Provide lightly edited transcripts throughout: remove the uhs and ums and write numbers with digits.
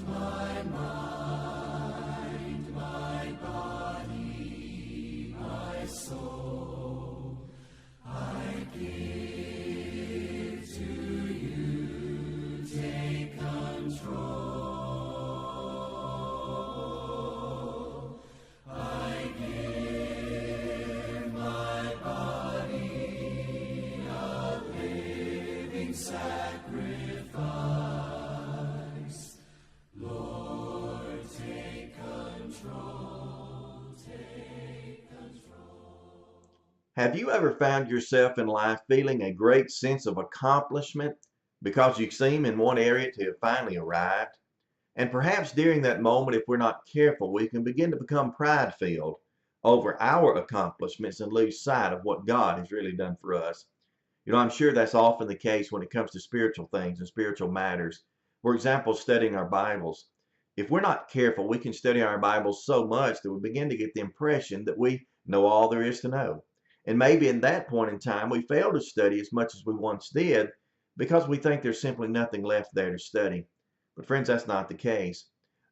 my mind, my body, my soul, I give to you. Take control. I give my body a living sacrifice. Lord, take control, take control. Have you ever found yourself in life feeling a great sense of accomplishment because you seem in one area to have finally arrived? And perhaps during that moment, if we're not careful, we can begin to become pride-filled over our accomplishments and lose sight of what God has really done for us. I'm sure that's often the case when it comes to spiritual things and spiritual matters. For example, studying our Bibles. If we're not careful, we can study our Bibles so much that we begin to get the impression that we know all there is to know. And maybe in that point in time, we fail to study as much as we once did because we think there's simply nothing left there to study. But friends, that's not the case.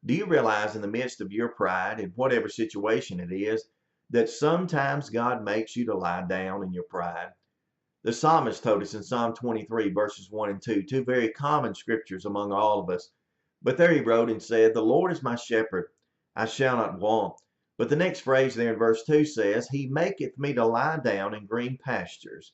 Do you realize in the midst of your pride, in whatever situation it is, that sometimes God makes you to lie down in your pride? The psalmist told us in Psalm 23, verses 1 and 2, two very common scriptures among all of us. But there he wrote and said, "The Lord is my shepherd, I shall not want." But the next phrase there in verse 2 says, "He maketh me to lie down in green pastures."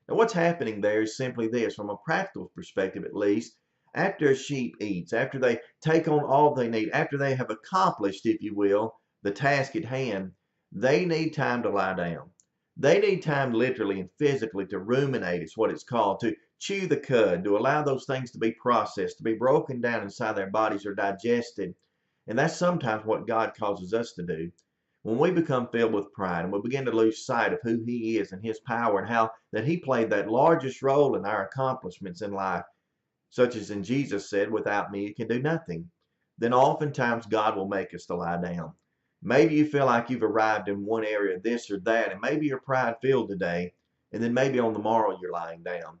Now what's happening there is simply this, from a practical perspective at least. After a sheep eats, after they take on all they need, after they have accomplished, if you will, the task at hand, they need time to lie down. They need time literally and physically to ruminate, is what it's called, to chew the cud, to allow those things to be processed, to be broken down inside their bodies or digested. And that's sometimes what God causes us to do. When we become filled with pride and we begin to lose sight of who He is and His power and how that He played that largest role in our accomplishments in life, such as in Jesus said, "Without me you can do nothing," then oftentimes God will make us to lie down. Maybe you feel like you've arrived in one area, this or that, and maybe you're pride-filled today, and then maybe on the morrow you're lying down.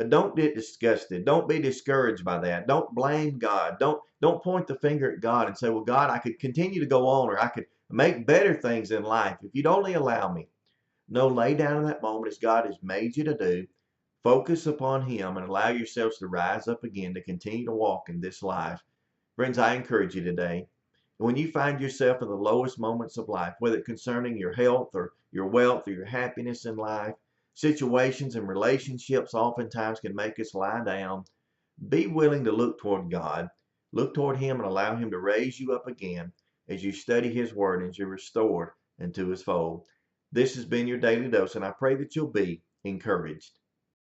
Don't get disgusted. Don't be discouraged by that. Don't blame God. Don't point the finger at God and say, "Well, God, I could continue to go on, or I could make better things in life if you'd only allow me." No, lay down in that moment as God has made you to do. Focus upon Him and allow yourselves to rise up again to continue to walk in this life. Friends, I encourage you today, when you find yourself in the lowest moments of life, whether concerning your health or your wealth or your happiness in life, situations and relationships oftentimes can make us lie down. Be willing to look toward God. Look toward Him and allow Him to raise you up again as you study His Word and you're restored into His fold. This has been your Daily Dose, and I pray that you'll be encouraged.